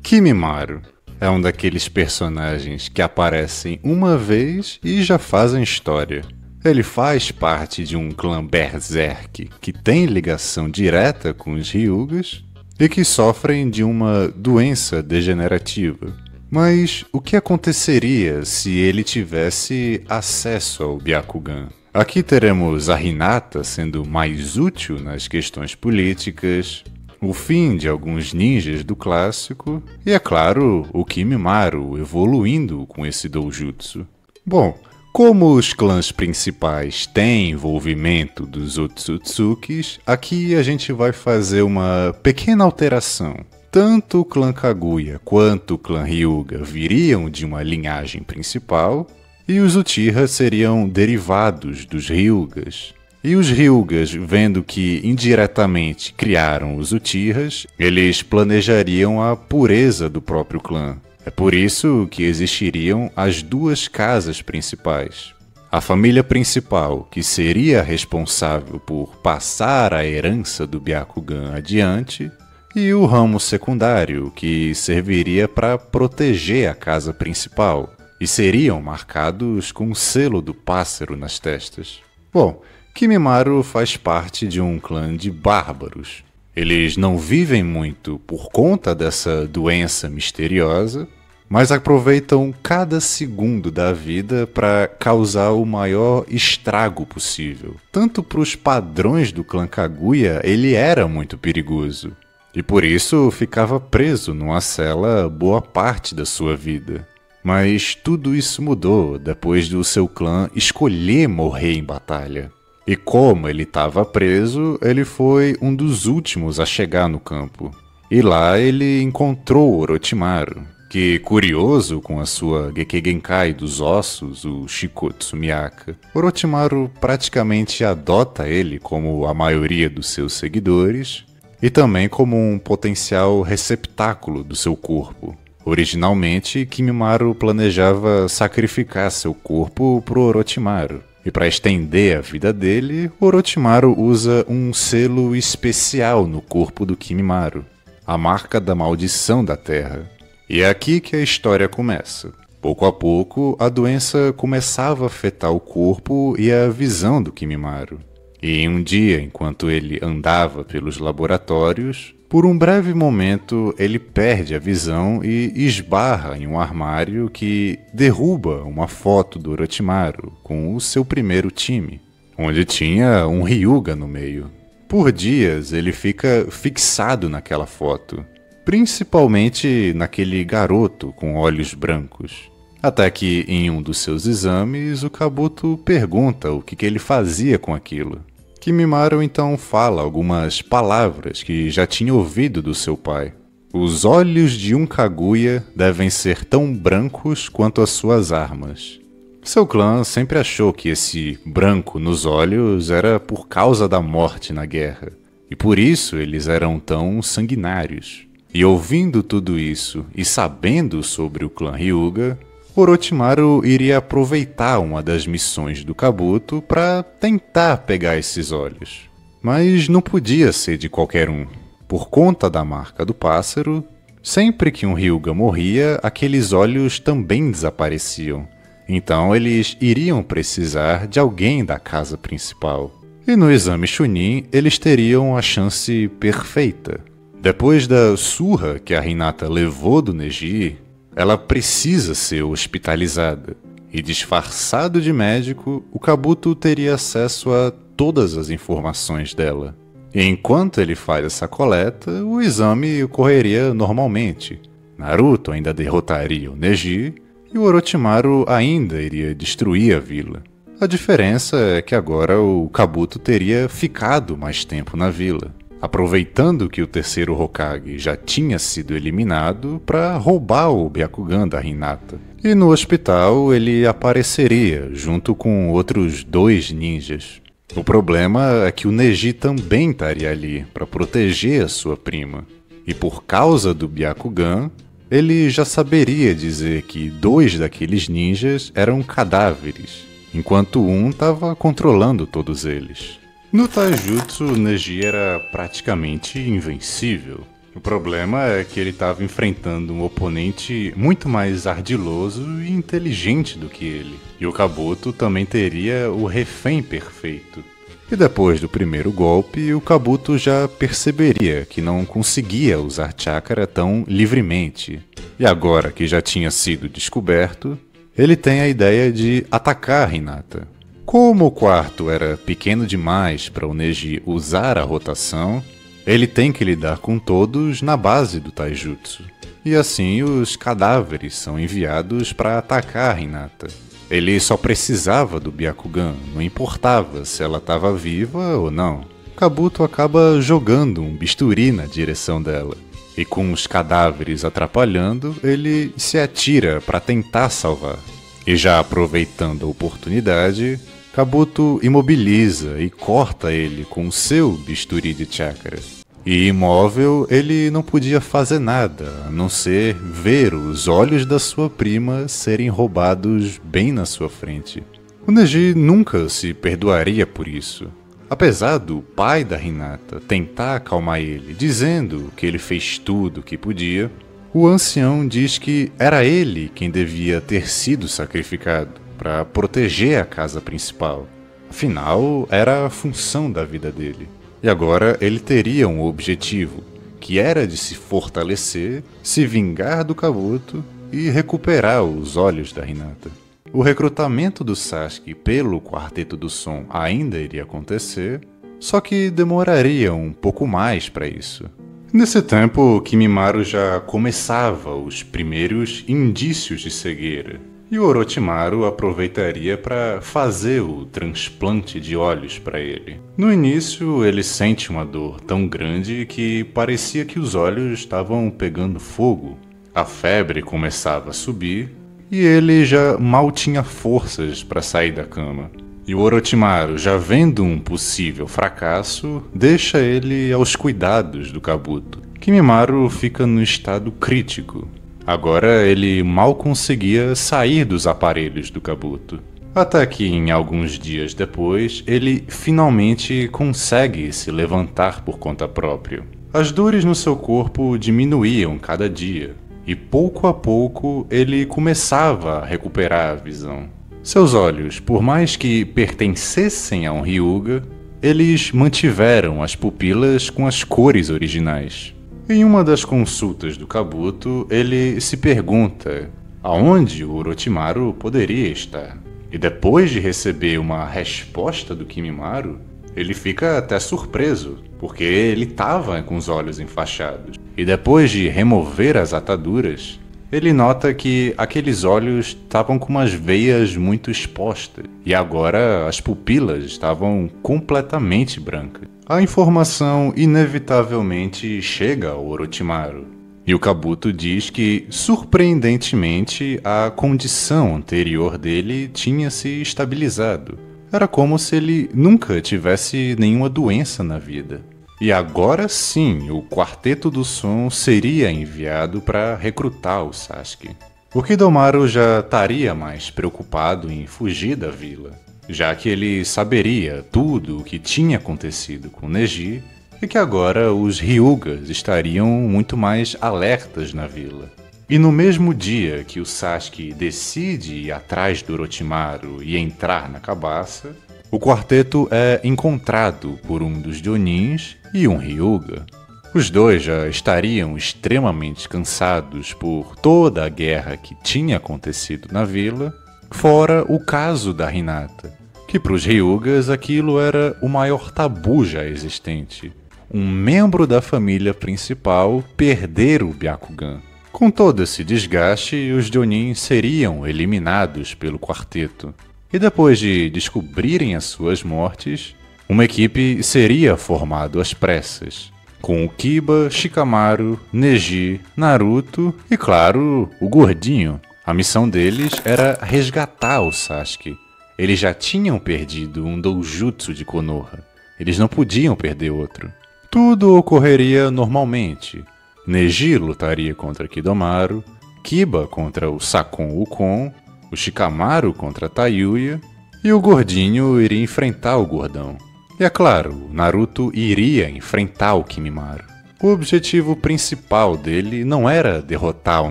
Kimimaro é um daqueles personagens que aparecem uma vez e já fazem história. Ele faz parte de um clã Berserk que tem ligação direta com os Hyugas e que sofrem de uma doença degenerativa. Mas o que aconteceria se ele tivesse acesso ao Byakugan? Aqui teremos a Hinata sendo mais útil nas questões políticas, o fim de alguns ninjas do clássico e, é claro, o Kimimaro evoluindo com esse doujutsu. Bom, como os clãs principais têm envolvimento dos Otsutsukis, aqui a gente vai fazer uma pequena alteração. Tanto o clã Kaguya quanto o clã Hyuga viriam de uma linhagem principal, e os Uchiha seriam derivados dos Hyugas. E os Hyugas, vendo que indiretamente criaram os Uchihas, eles planejariam a pureza do próprio clã. É por isso que existiriam as duas casas principais. A família principal, que seria responsável por passar a herança do Byakugan adiante, e o ramo secundário, que serviria para proteger a casa principal, e seriam marcados com o selo do pássaro nas testas. Bom, Kimimaro faz parte de um clã de bárbaros. Eles não vivem muito por conta dessa doença misteriosa, mas aproveitam cada segundo da vida para causar o maior estrago possível. Tanto para os padrões do clã Kaguya, ele era muito perigoso, e por isso ficava preso numa cela boa parte da sua vida. Mas tudo isso mudou depois do seu clã escolher morrer em batalha. E como ele estava preso, ele foi um dos últimos a chegar no campo. E lá ele encontrou Orochimaru, que, curioso com a sua Gekkeigenkai dos ossos, o Shikotsu Miyaka, Orochimaru praticamente adota ele como a maioria dos seus seguidores e também como um potencial receptáculo do seu corpo. Originalmente, Kimimaro planejava sacrificar seu corpo para Orochimaru. E para estender a vida dele, Orochimaru usa um selo especial no corpo do Kimimaro, a marca da maldição da Terra. E é aqui que a história começa. Pouco a pouco, a doença começava a afetar o corpo e a visão do Kimimaro. E em um dia, enquanto ele andava pelos laboratórios, por um breve momento ele perde a visão e esbarra em um armário que derruba uma foto do Orochimaru com o seu primeiro time, onde tinha um Hyuga no meio. Por dias ele fica fixado naquela foto, principalmente naquele garoto com olhos brancos. Até que em um dos seus exames o Kabuto pergunta o que ele fazia com aquilo. Kimimaro então fala algumas palavras que já tinha ouvido do seu pai. Os olhos de um Kaguya devem ser tão brancos quanto as suas armas. Seu clã sempre achou que esse branco nos olhos era por causa da morte na guerra, e por isso eles eram tão sanguinários. E ouvindo tudo isso e sabendo sobre o clã Hyuga, Orochimaru iria aproveitar uma das missões do Kabuto para tentar pegar esses olhos. Mas não podia ser de qualquer um. Por conta da marca do pássaro, sempre que um Hyuga morria, aqueles olhos também desapareciam. Então eles iriam precisar de alguém da casa principal. E no exame Chunin, eles teriam a chance perfeita. Depois da surra que a Hinata levou do Neji, ela precisa ser hospitalizada, e disfarçado de médico, o Kabuto teria acesso a todas as informações dela. E enquanto ele faz essa coleta, o exame ocorreria normalmente. Naruto ainda derrotaria o Neji, e o Orochimaru ainda iria destruir a vila. A diferença é que agora o Kabuto teria ficado mais tempo na vila, aproveitando que o terceiro Hokage já tinha sido eliminado para roubar o Byakugan da Hinata. E no hospital ele apareceria junto com outros 2 ninjas. O problema é que o Neji também estaria ali para proteger a sua prima. E por causa do Byakugan, ele já saberia dizer que 2 daqueles ninjas eram cadáveres, enquanto um estava controlando todos eles. No Taijutsu, o Neji era praticamente invencível. O problema é que ele estava enfrentando um oponente muito mais ardiloso e inteligente do que ele. E o Kabuto também teria o refém perfeito. E depois do primeiro golpe, o Kabuto já perceberia que não conseguia usar chakra tão livremente. E agora que já tinha sido descoberto, ele tem a ideia de atacar Hinata. Como o quarto era pequeno demais para o Neji usar a rotação, ele tem que lidar com todos na base do taijutsu. E assim os cadáveres são enviados para atacar Hinata. Ele só precisava do Byakugan, não importava se ela estava viva ou não. Kabuto acaba jogando um bisturi na direção dela. E com os cadáveres atrapalhando, ele se atira para tentar salvar. E já aproveitando a oportunidade, Kabuto imobiliza e corta ele com o seu bisturi de chakra. E imóvel, ele não podia fazer nada, a não ser ver os olhos da sua prima serem roubados bem na sua frente. O Neji nunca se perdoaria por isso. Apesar do pai da Hinata tentar acalmar ele, dizendo que ele fez tudo o que podia, o ancião diz que era ele quem devia ter sido sacrificado para proteger a casa principal. Afinal, era a função da vida dele. E agora ele teria um objetivo, que era de se fortalecer, se vingar do Kabuto e recuperar os olhos da Hinata. O recrutamento do Sasuke pelo Quarteto do Som ainda iria acontecer, só que demoraria um pouco mais para isso. Nesse tempo, Kimimaro já começava os primeiros indícios de cegueira, e o Orochimaru aproveitaria para fazer o transplante de olhos para ele. No início, ele sente uma dor tão grande que parecia que os olhos estavam pegando fogo. A febre começava a subir e ele já mal tinha forças para sair da cama. E o Orochimaru, já vendo um possível fracasso, deixa ele aos cuidados do Kabuto. Kimimaro fica no estado crítico. Agora ele mal conseguia sair dos aparelhos do Kabuto. Até que, em alguns dias depois, ele finalmente consegue se levantar por conta própria. As dores no seu corpo diminuíam cada dia, e pouco a pouco ele começava a recuperar a visão. Seus olhos, por mais que pertencessem a um Hyuga, eles mantiveram as pupilas com as cores originais. Em uma das consultas do Kabuto, ele se pergunta aonde o Orochimaru poderia estar. E depois de receber uma resposta do Kimimaro, ele fica até surpreso, porque ele estava com os olhos enfaixados. E depois de remover as ataduras, ele nota que aqueles olhos estavam com umas veias muito expostas, e agora as pupilas estavam completamente brancas. A informação inevitavelmente chega ao Orochimaru, e o Kabuto diz que, surpreendentemente, a condição anterior dele tinha se estabilizado. Era como se ele nunca tivesse nenhuma doença na vida. E agora sim, o Quarteto do Som seria enviado para recrutar o Sasuke. O Kidomaru já estaria mais preocupado em fugir da vila, já que ele saberia tudo o que tinha acontecido com Neji e que agora os Hyugas estariam muito mais alertas na vila. E no mesmo dia que o Sasuke decide ir atrás do Orochimaru e entrar na cabaça, o quarteto é encontrado por um dos Jonins e um Hyuga. Os dois já estariam extremamente cansados por toda a guerra que tinha acontecido na vila, fora o caso da Hinata, que para os Hyugas aquilo era o maior tabu já existente. Um membro da família principal perder o Byakugan. Com todo esse desgaste, os Jonin seriam eliminados pelo quarteto. E depois de descobrirem as suas mortes, uma equipe seria formada às pressas, com o Kiba, Shikamaru, Neji, Naruto e, claro, o Gordinho. A missão deles era resgatar o Sasuke. Eles já tinham perdido um doujutsu de Konoha. Eles não podiam perder outro. Tudo ocorreria normalmente. Neji lutaria contra Kidomaru, Kiba contra o Sakon Ukon, o Shikamaru contra Tayuya e o Gordinho iria enfrentar o Gordão. E é claro, Naruto iria enfrentar o Kimimaro. O objetivo principal dele não era derrotar o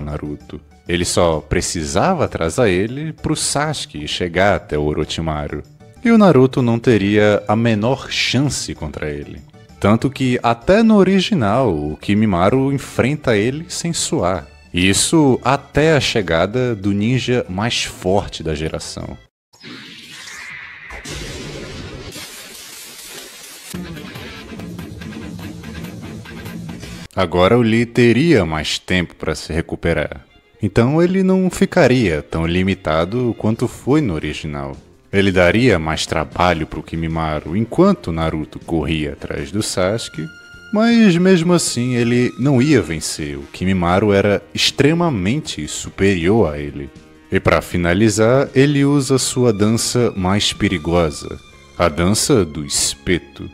Naruto. Ele só precisava atrasar ele pro Sasuke chegar até o Orochimaru. E o Naruto não teria a menor chance contra ele. Tanto que até no original o Kimimaro enfrenta ele sem suar. Isso até a chegada do ninja mais forte da geração. Agora o Lee teria mais tempo para se recuperar. Então ele não ficaria tão limitado quanto foi no original. Ele daria mais trabalho para o Kimimaro enquanto Naruto corria atrás do Sasuke, mas mesmo assim ele não ia vencer. O Kimimaro era extremamente superior a ele. E para finalizar, ele usa sua dança mais perigosa, a dança do espeto.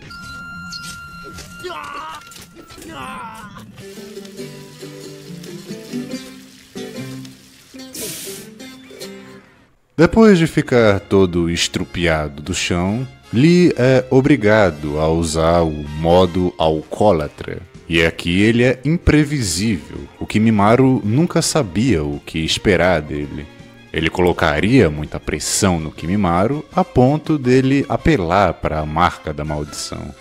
Depois de ficar todo estrupiado do chão, Lee é obrigado a usar o modo alcoólatra. E aqui ele é imprevisível, o Kimimaro nunca sabia o que esperar dele. Ele colocaria muita pressão no Kimimaro a ponto dele apelar para a marca da maldição.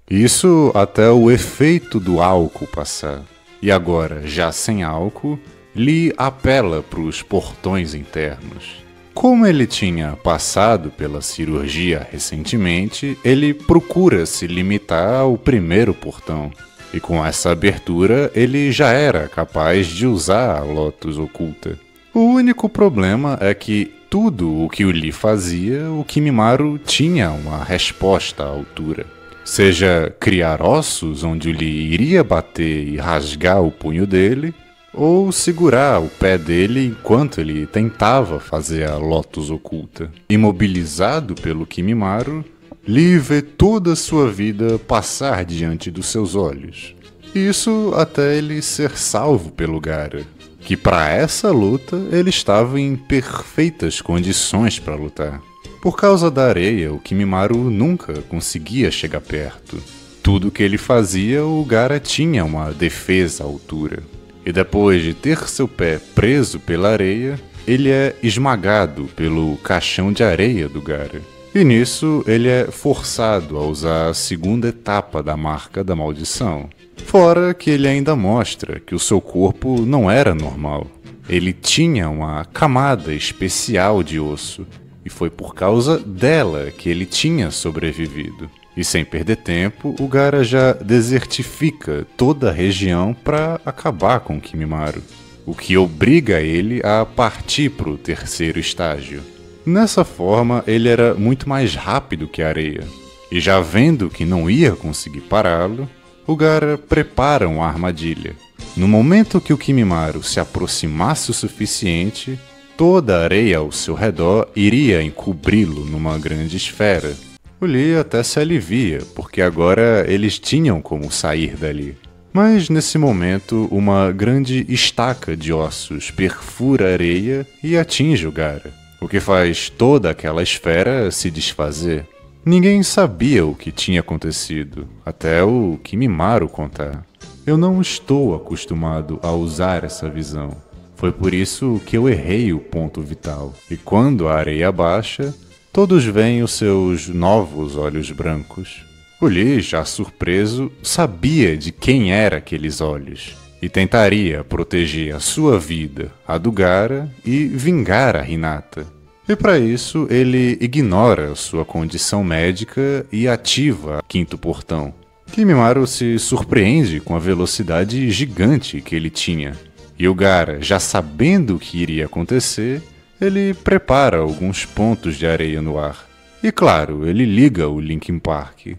Isso até o efeito do álcool passar. E agora, já sem álcool, Lee apela para os portões internos. Como ele tinha passado pela cirurgia recentemente, ele procura se limitar ao primeiro portão. E com essa abertura, ele já era capaz de usar a Lotus oculta. O único problema é que tudo o que o Lee fazia, o Kimimaro tinha uma resposta à altura. Seja criar ossos onde o Lee iria bater e rasgar o punho dele, ou segurar o pé dele enquanto ele tentava fazer a Lotus oculta. Imobilizado pelo Kimimaro, Lee vê toda a sua vida passar diante dos seus olhos. Isso até ele ser salvo pelo Gaara, que para essa luta ele estava em perfeitas condições para lutar. Por causa da areia, o Kimimaro nunca conseguia chegar perto. Tudo que ele fazia, o Gaara tinha uma defesa à altura. E depois de ter seu pé preso pela areia, ele é esmagado pelo caixão de areia do Gaara. E nisso, ele é forçado a usar a segunda etapa da marca da maldição. Fora que ele ainda mostra que o seu corpo não era normal. Ele tinha uma camada especial de osso, e foi por causa dela que ele tinha sobrevivido. E sem perder tempo, o Gaara já desertifica toda a região para acabar com Kimimaro, o que obriga ele a partir para o terceiro estágio. Nessa forma, ele era muito mais rápido que a areia, e já vendo que não ia conseguir pará-lo, o Gaara prepara uma armadilha. No momento que o Kimimaro se aproximasse o suficiente, toda a areia ao seu redor iria encobri-lo numa grande esfera. O Lee até se alivia, porque agora eles tinham como sair dali. Mas nesse momento, uma grande estaca de ossos perfura a areia e atinge o Gaara, o que faz toda aquela esfera se desfazer. Ninguém sabia o que tinha acontecido, até o Kimimaro contar. Eu não estou acostumado a usar essa visão. Foi por isso que eu errei o ponto vital. E quando a areia baixa, todos veem os seus novos olhos brancos. O Lee, já surpreso, sabia de quem eram aqueles olhos e tentaria proteger a sua vida, a do Gaara, e vingar a Hinata. E para isso, ele ignora sua condição médica e ativa o quinto portão. Kimimaro se surpreende com a velocidade gigante que ele tinha. E o Gaara, já sabendo o que iria acontecer, ele prepara alguns pontos de areia no ar. E claro, ele liga o Linkin Park.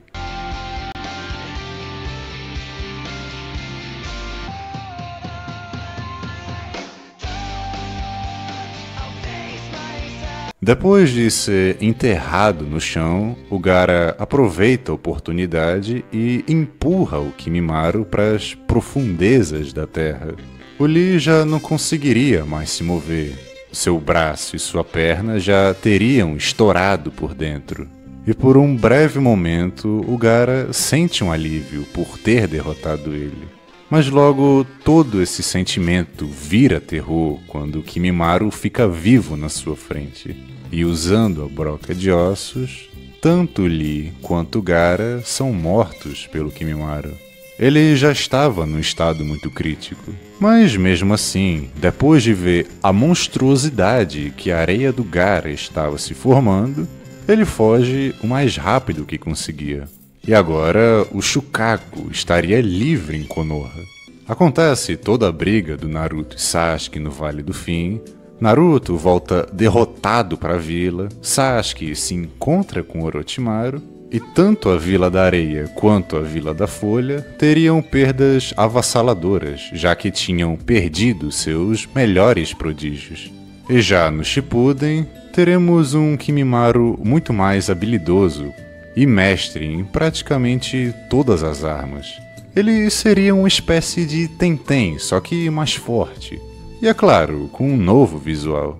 Depois de ser enterrado no chão, o Gaara aproveita a oportunidade e empurra o Kimimaro para as profundezas da terra. O Lee já não conseguiria mais se mover. Seu braço e sua perna já teriam estourado por dentro. E por um breve momento, o Gaara sente um alívio por ter derrotado ele. Mas logo todo esse sentimento vira terror quando o Kimimaro fica vivo na sua frente. E usando a broca de ossos, tanto Lee quanto o Gaara são mortos pelo Kimimaro. Ele já estava num estado muito crítico, mas mesmo assim, depois de ver a monstruosidade que a areia do Gaara estava se formando, ele foge o mais rápido que conseguia. E agora o Shukaku estaria livre em Konoha. Acontece toda a briga do Naruto e Sasuke no Vale do Fim. Naruto volta derrotado para a vila, Sasuke se encontra com Orochimaru, e tanto a Vila da Areia quanto a Vila da Folha teriam perdas avassaladoras, já que tinham perdido seus melhores prodígios. E já no Shippuden, teremos um Kimimaro muito mais habilidoso e mestre em praticamente todas as armas. Ele seria uma espécie de Tenten, só que mais forte. E é claro, com um novo visual.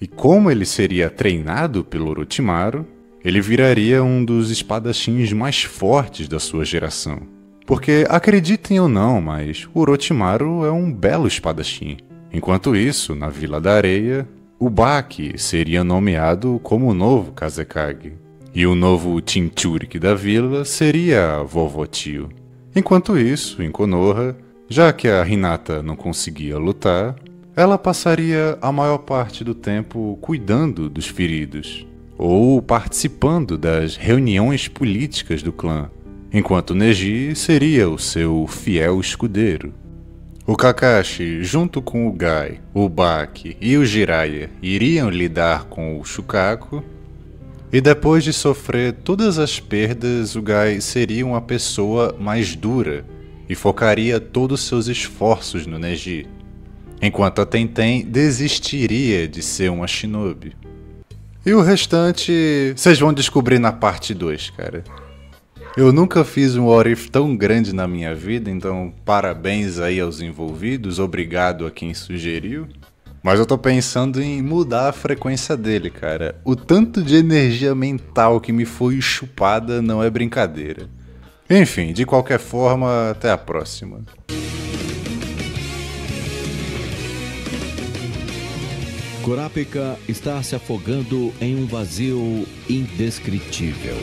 E como ele seria treinado pelo Orochimaru, ele viraria um dos espadachins mais fortes da sua geração. Porque, acreditem ou não, mas o Orochimaru é um belo espadachim. Enquanto isso, na Vila da Areia, o Baki seria nomeado como o novo Kazekage. E o novo Jinchuriki da vila seria a Vovó Tio. Enquanto isso, em Konoha, já que a Hinata não conseguia lutar, ela passaria a maior parte do tempo cuidando dos feridos, ou participando das reuniões políticas do clã, enquanto Neji seria o seu fiel escudeiro. O Kakashi, junto com o Gai, o Baki e o Jiraiya, iriam lidar com o Shukaku, e depois de sofrer todas as perdas, o Gai seria uma pessoa mais dura e focaria todos os seus esforços no Neji, enquanto a Tenten desistiria de ser uma shinobi. E o restante vocês vão descobrir na parte 2, cara. Eu nunca fiz um what if tão grande na minha vida, então parabéns aí aos envolvidos, obrigado a quem sugeriu. Mas eu tô pensando em mudar a frequência dele, cara. O tanto de energia mental que me foi chupada não é brincadeira. Enfim, de qualquer forma, até a próxima. Kurapika está se afogando em um vazio indescritível.